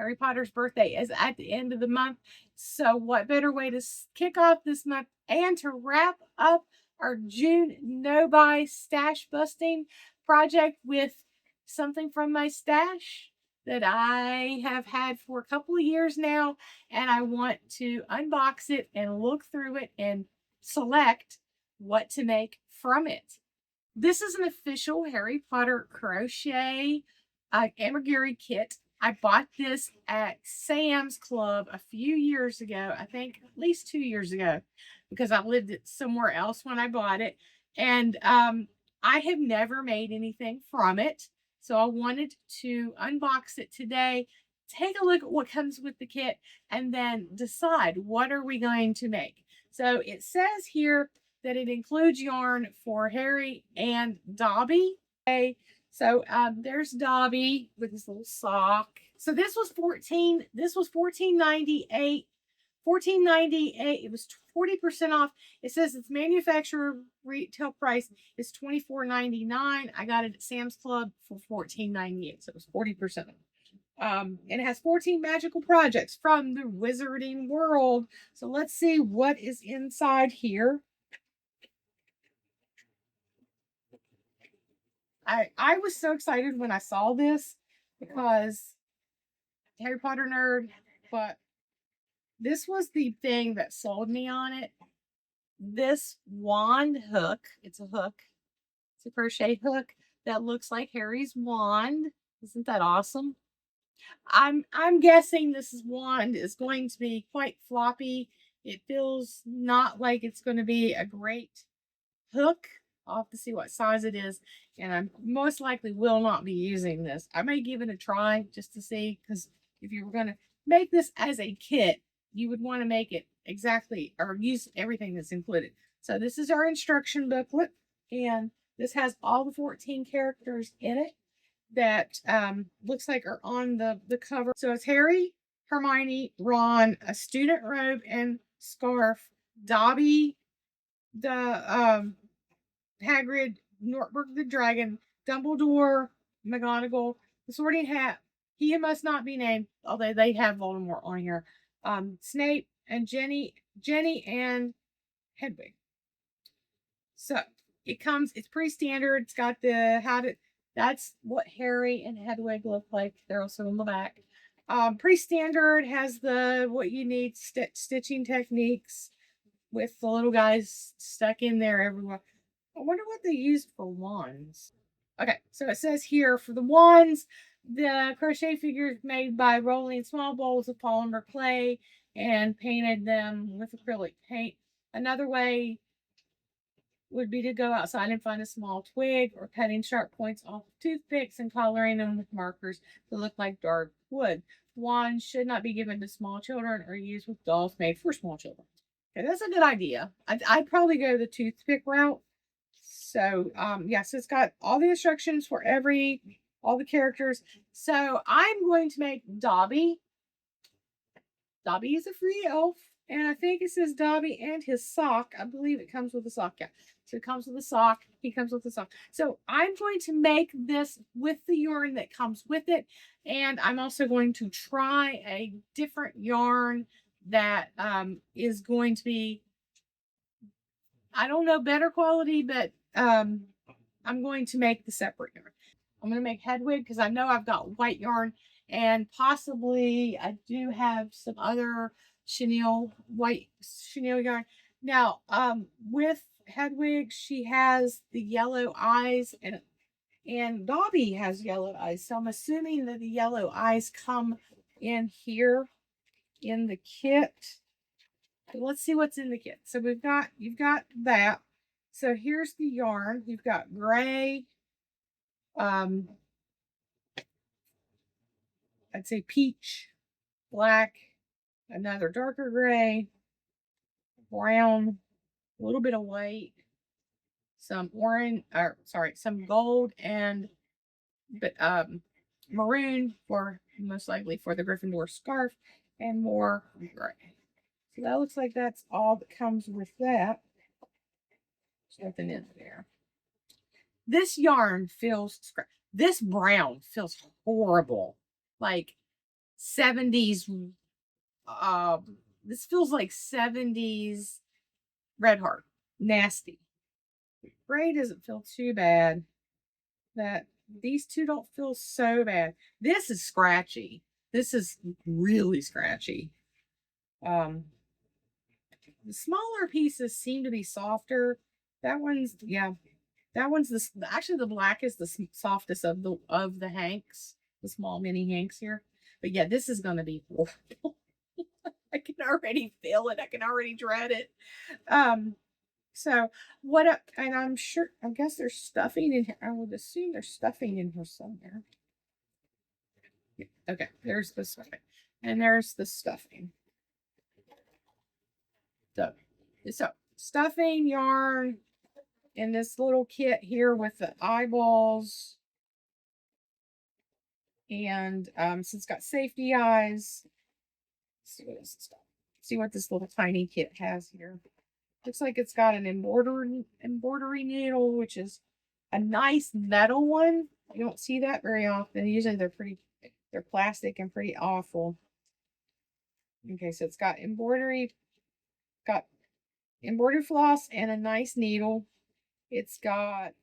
Harry Potter's birthday is at the end of the month. So what better way to kick off this month and to wrap up our June no-buy stash busting project with something from my stash that I have had for a couple of years now, and I want to unbox it and look through it and select what to make from it. This is an official Harry Potter crochet amigurumi kit. I bought this at Sam's Club a few years ago, I think at least 2 years ago, because I lived somewhere else when I bought it. And I have never made anything from it. So I wanted to unbox it today, take a look at what comes with the kit, and then decide what are we going to make. So it says here that it includes yarn for Harry and Dobby. Okay, so there's Dobby with his little sock. So this was $14.98. $14.98. It was 40% off. It says its manufacturer retail price is $24.99. I got it at Sam's Club for $14.98. So it was 40% off. And it has 14 magical projects from the Wizarding World. So let's see what is inside here. I was so excited when I saw this because Harry Potter nerd, but this was the thing that sold me on it. This wand hook, it's a hook, it's a crochet hook that looks like Harry's wand. Isn't that awesome? I'm guessing this wand is going to be quite floppy. It feels not like it's going to be a great hook. I'll have to see what size it is, and I most likely will not be using this. I may give it a try just to see, because if you were going to make this as a kit, you would want to make it exactly or use everything that's included. So this is our instruction booklet, and this has all the 14 characters in it that looks like are on the cover. So it's Harry, Hermione, Ron, a student robe and scarf, Dobby, the Hagrid, Nortberg the dragon, Dumbledore, McGonagall, the Sorting Hat, he must not be named, although they have Voldemort on here. Snape and Jenny and Hedwig. So it's pretty standard. It's got the that's what Harry and Hedwig look like. They're also in the back. Pretty standard, has the what you need stitching techniques with the little guys stuck in there everywhere. I wonder what they used for wands. Okay, so it says here for the wands, the crochet figures made by rolling small bowls of polymer clay and painted them with acrylic paint. Another way would be to go outside and find a small twig or cutting sharp points off toothpicks and coloring them with markers to look like dark wood. Wands should not be given to small children or used with dolls made for small children. Okay, that's a good idea. I'd probably go the toothpick route. So, yes, it's got all the instructions for all the characters. So I'm going to make Dobby. Dobby is a free elf, and I think it says Dobby and his sock. I believe it comes with a sock. Yeah, so it comes with a sock. He comes with a sock. So I'm going to make this with the yarn that comes with it, and I'm also going to try a different yarn that is going to be, I don't know, better quality, but I'm going to make the separate yarn. I'm going to make Hedwig because I know I've got white yarn, and possibly I do have some other white chenille yarn. Now, with Hedwig, she has the yellow eyes, and Dobby has yellow eyes. So I'm assuming that the yellow eyes come in here in the kit. Let's see what's in the kit. So you've got that. So here's the yarn. You've got gray, I'd say peach, black, another darker gray, brown, a little bit of white, some orange, or sorry, some gold, and maroon for most likely for the Gryffindor scarf, and more gray. So that looks like that's all that comes with that. There's nothing in there. This yarn feels, this brown feels horrible. Like, 70s. This feels like 70s Red Heart. Nasty. Gray doesn't feel too bad. That these two don't feel so bad. This is scratchy. This is really scratchy. The smaller pieces seem to be softer. That one's, yeah, that one's actually the black is the softest of the hanks, the small mini hanks here. But yeah, this is gonna be horrible. I can already feel it. I can already dread it. So what? And I'm sure. I guess there's stuffing in here. I would assume there's stuffing in here somewhere. Yeah, okay, there's the stuffing, and there's the stuffing. So stuffing yarn in this little kit here with the eyeballs, and so it's got safety eyes. See what this little tiny kit has here. Looks like it's got an embroidery needle, which is a nice metal one. You don't see that very often. Usually they're plastic and pretty awful. Okay, so it's got embroidery floss and a nice needle. It's got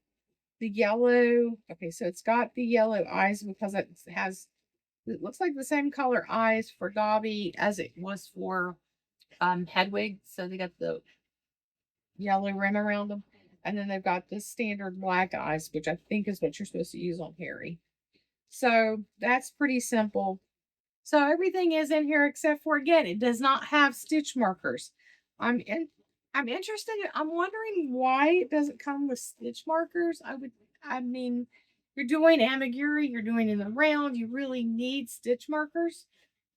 the yellow. Okay, so it's got the yellow eyes because it looks like the same color eyes for Dobby as it was for Hedwig. So they got the yellow rim around them. And then they've got the standard black eyes, which I think is what you're supposed to use on Harry. So that's pretty simple. So everything is in here except for, again, it does not have stitch markers. I'm interested. I'm wondering why it doesn't come with stitch markers. I mean, you're doing amigurumi, you're doing in the round, you really need stitch markers.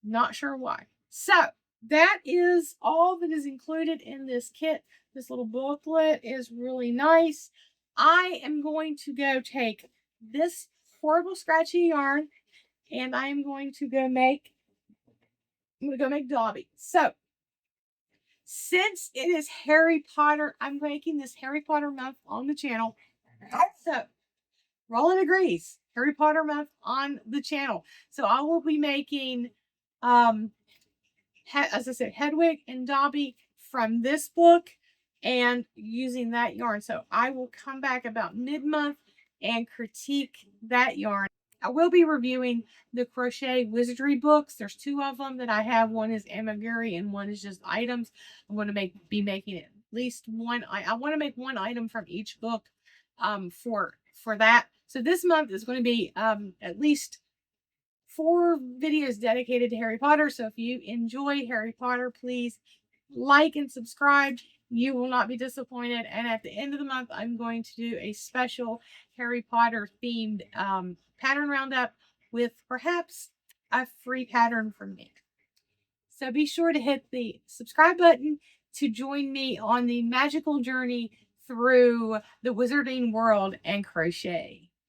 Not sure why. So that is all that is included in this kit. This little booklet is really nice. I am going to go take this horrible scratchy yarn and I am going to go make Dobby. So since it is Harry Potter, I'm making this Harry Potter month on the channel. So Roland agrees. Harry Potter month on the channel. So I will be making as I said, Hedwig and Dobby from this book and using that yarn. So I will come back about mid-month and critique that yarn. I will be reviewing the Crochet Wizardry books. There's two of them that I have. One is amigurumi and one is just items. I'm going to be making at least one. I want to make one item from each book for that. So this month is going to be at least 4 videos dedicated to Harry Potter. So if you enjoy Harry Potter, please like and subscribe. You will not be disappointed. And at the end of the month, I'm going to do a special Harry Potter themed pattern roundup with perhaps a free pattern from me. So be sure to hit the subscribe button to join me on the magical journey through the wizarding world and crochet.